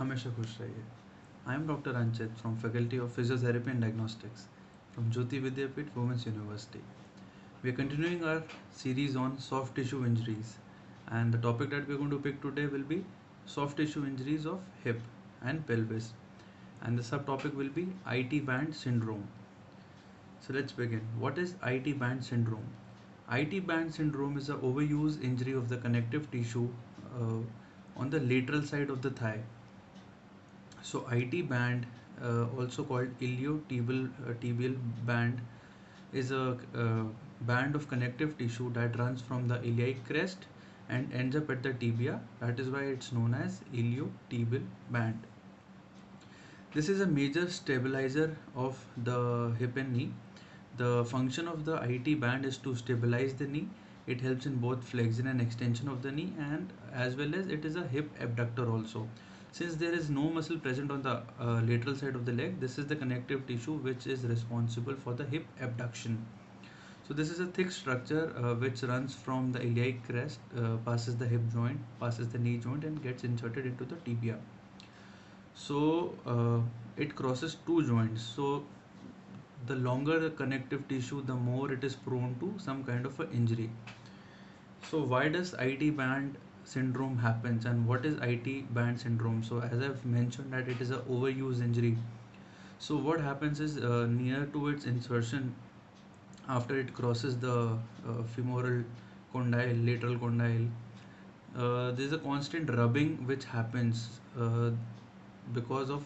हमेशा खुश रहिए. I am Dr. Anchit from Faculty of Physiotherapy and Diagnostics from Jyoti Vidyapit Women's University. We are continuing our series on soft tissue injuries, and the topic that we are going to pick today will be soft tissue injuries of hip and pelvis, and the subtopic will be IT band syndrome. So let's begin. What is IT band syndrome? IT band syndrome is an overuse injury of the connective tissue uh, on the lateral side of the thigh. So IT band, also called tibial band, is a band of connective tissue that runs from the iliac crest and ends up at the tibia. That is why it's known as iliotibial band. This is a major stabilizer of the hip and knee. The function of the IT band is to stabilize the knee. It helps in both flexion and extension of the knee, and as well as it is a hip abductor also. Since there is no muscle present on the lateral side of the leg, this is the connective tissue which is responsible for the hip abduction. So this is a thick structure which runs from the iliac crest, passes the hip joint, passes the knee joint, and gets inserted into the tibia. So it crosses two joints. So the longer the connective tissue, the more it is prone to some kind of a injury. So why does IT band syndrome happens, and what is IT band syndrome? So as I've mentioned that it is a overuse injury. So what happens is near to its insertion, after it crosses the femoral condyle, lateral condyle, there is a constant rubbing which happens because of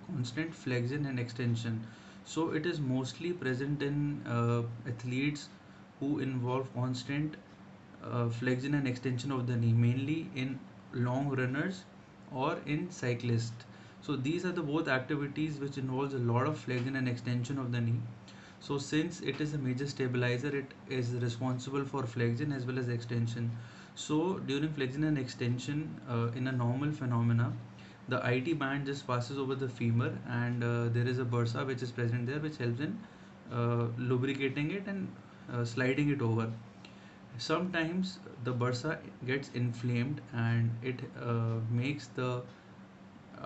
constant flexion and extension. So it is mostly present in athletes who involve constant flexion and extension of the knee, mainly in long runners or in cyclists. So these are the both activities which involves a lot of flexion and extension of the knee. So since it is a major stabilizer, it is responsible for flexion as well as extension. So during flexion and extension, in a normal phenomena, the IT band just passes over the femur, and there is a bursa which is present there which helps in lubricating it and sliding it over. Sometimes the bursa gets inflamed, and it makes the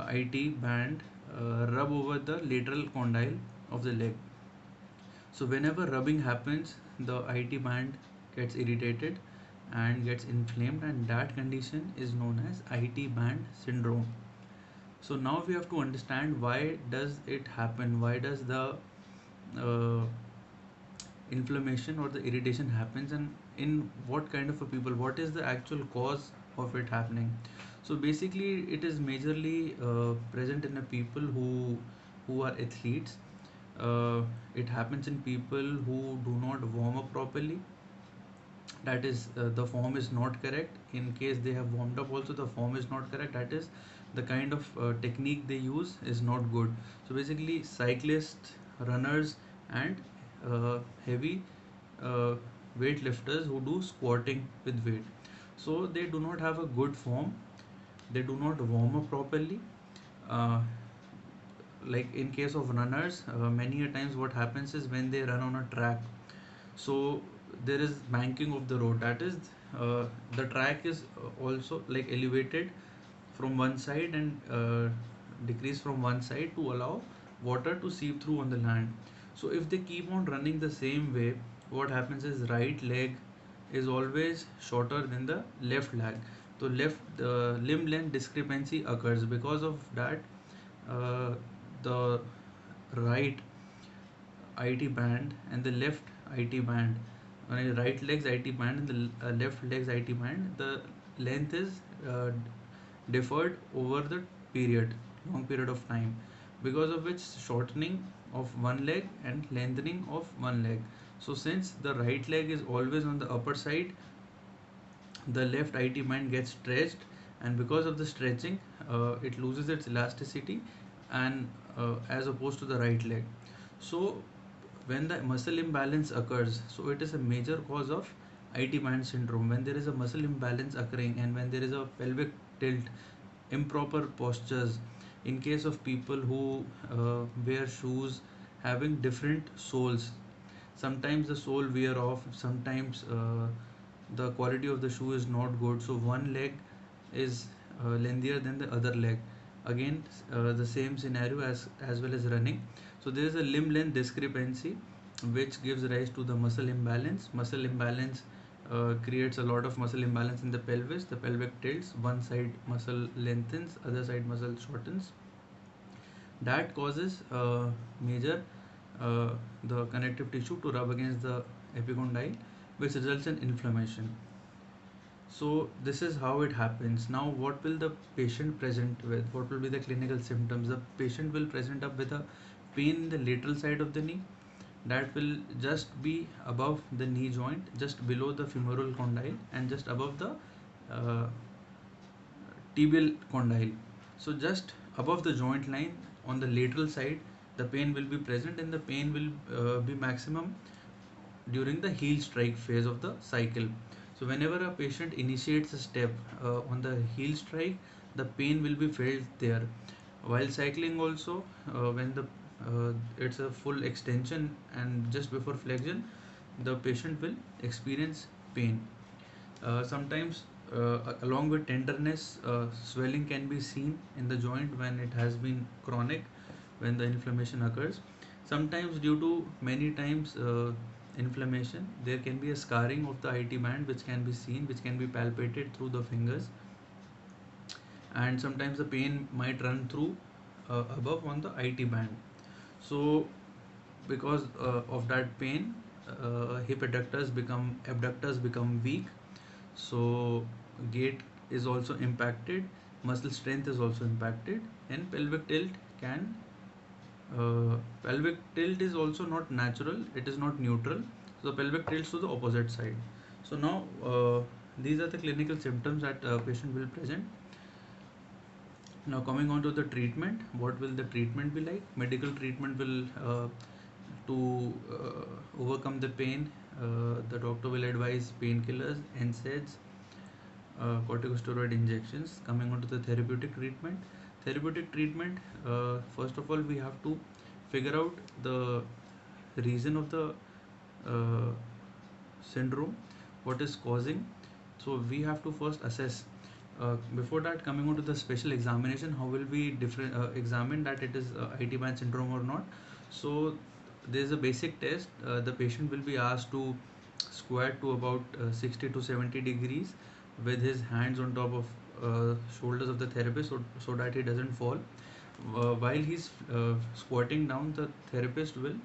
IT band rub over the lateral condyle of the leg. So whenever rubbing happens, the IT band gets irritated and gets inflamed, and that condition is known as IT band syndrome. So now we have to understand why does it happen? Why does the uh, inflammation or the irritation happens, and in what kind of a people? What is the actual cause of it happening? So basically, it is majorly present in the people who are athletes. It happens in people who do not warm up properly. That is, the form is not correct. In case they have warmed up also, the form is not correct. That is, the kind of technique they use is not good. So basically, cyclists, runners, and heavy uh, weightlifters who do squatting with weight, so they do not have a good form. They do not warm up properly. uh, like in case of runners, many a times what happens is when they run on a track, so there is banking of the road. That is, the track is also like elevated from one side and decrease from one side to allow water to seep through on the land. So if they keep on running the same way, what happens is right leg is always shorter than the left leg. So left limb length discrepancy occurs. Because of that, uh, the right IT band and the left IT band, right leg's IT band and the left leg's IT band, the length is deferred over the period, long period of time, because of which shortening of one leg and lengthening of one leg. So since the right leg is always on the upper side, the left IT band gets stretched, and because of the stretching, it loses its elasticity, and as opposed to the right leg. So when the muscle imbalance occurs, so it is a major cause of IT band syndrome. When there is a muscle imbalance occurring, and when there is a pelvic tilt, improper postures, in case of people who wear shoes having different soles, sometimes the sole wear off, sometimes the quality of the shoe is not good, so one leg is lengthier than the other leg. Again, the same scenario as well as running. So there is a limb length discrepancy which gives rise to the muscle imbalance. Muscle imbalance creates a lot of muscle imbalance in the pelvis. The pelvic tilts, one side muscle lengthens, other side muscle shortens. That causes major the connective tissue to rub against the epicondyle, which results in inflammation. So this is how it happens. Now, what will the patient present with? What will be the clinical symptoms? The patient will present up with a pain in the lateral side of the knee that will just be above the knee joint, just below the femoral condyle, and just above the uh, tibial condyle. So just above the joint line on the lateral side, the pain will be present, and the pain will be maximum during the heel strike phase of the cycle. So whenever a patient initiates a step on the heel strike, the pain will be felt there. While cycling also, when the it's a full extension and just before flexion, the patient will experience pain. Sometimes, along with tenderness, swelling can be seen in the joint when it has been chronic, when the inflammation occurs. Sometimes, due to many times inflammation, there can be a scarring of the IT band which can be seen, which can be palpated through the fingers, and sometimes the pain might run through above on the IT band. So, because of that pain, hip abductors become weak, so gait is also impacted, muscle strength is also impacted, and can pelvic tilt is also not natural, it is not neutral, so the pelvic tilts to the opposite side. So now, these are the clinical symptoms that a patient will present. Now, coming on to the treatment, what will the treatment be like? Medical treatment will to overcome the pain, the doctor will advise painkillers, NSAIDs, corticosteroid injections. Coming on to the therapeutic treatment, first of all, we have to figure out the reason of the uh, syndrome, what is causing. So we have to first assess. Before that, coming on to the special examination, how will we different examine that it is IT band syndrome or not? So there is a basic test. The patient will be asked to squat to about 60 to 70 degrees with his hands on top of shoulders of the therapist, so that he doesn't fall. While he's squatting down, the therapist will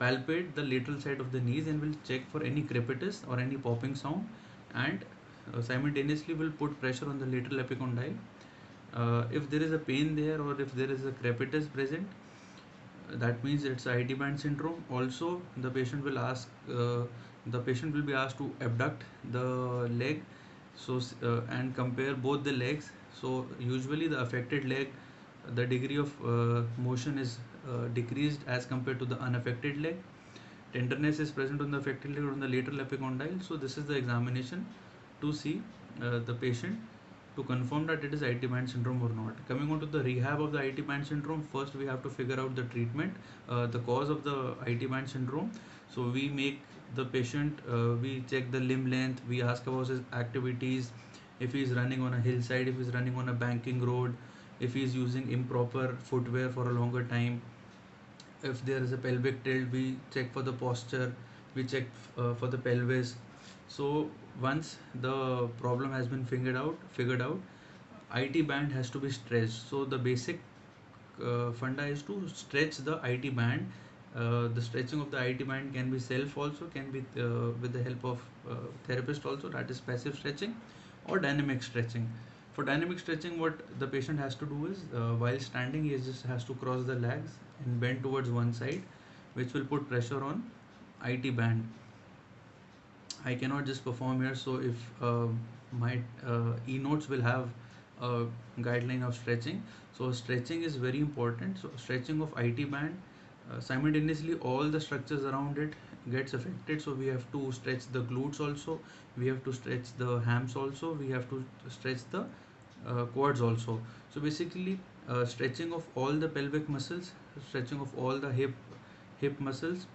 palpate the lateral side of the knees and will check for any crepitus or any popping sound, and simultaneously will put pressure on the lateral epicondyle. If there is a pain there or if there is a crepitus present, that means it's IT band syndrome. Also, the patient will be asked to abduct the leg, so and compare both the legs. So usually the affected leg, the degree of motion is decreased as compared to the unaffected leg. Tenderness is present on the affected leg or on the lateral epicondyle. So this is the examination to see the patient, to confirm that it is IT band syndrome or not. Coming on to the rehab of the IT band syndrome, first we have to figure out the treatment, the cause of the IT band syndrome. So we make the patient, we check the limb length, we ask about his activities, if he is running on a hillside, if he is running on a banking road, if he is using improper footwear for a longer time. If there is a pelvic tilt, we check for the posture, we check for the pelvis. So once the problem has been figured out, IT band has to be stretched. So the basic funda is to stretch the IT band. The stretching of the IT band can be self also, can be with the help of therapist also, that is passive stretching or dynamic stretching. For dynamic stretching, what the patient has to do is, while standing, he just has to cross the legs and bend towards one side, which will put pressure on IT band. I cannot just perform here, so if my e-notes will have a guideline of stretching. So stretching is very important. So stretching of IT band, simultaneously all the structures around it gets affected. So we have to stretch the glutes also, we have to stretch the hams also, we have to stretch the quads also. So basically, stretching of all the pelvic muscles, stretching of all the hip muscles,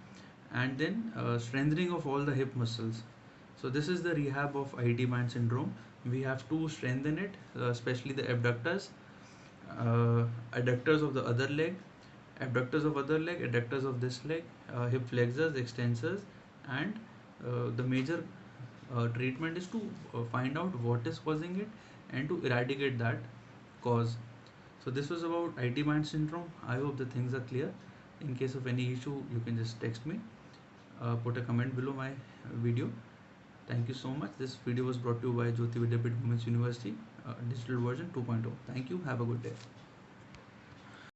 and then strengthening of all the hip muscles. So this is the rehab of IT band syndrome. We have to strengthen it, especially the abductors. adductors of the other leg, abductors of other leg, adductors of this leg, hip flexors, extensors, and the major treatment is to find out what is causing it and to eradicate that cause. So this was about IT band syndrome. I hope the things are clear. In case of any issue, you can just text me, put a comment below my video. Thank you so much. This video was brought to you by Jyoti Vidyapeeth Women's University, digital version 2.0. Thank you. Have a good day.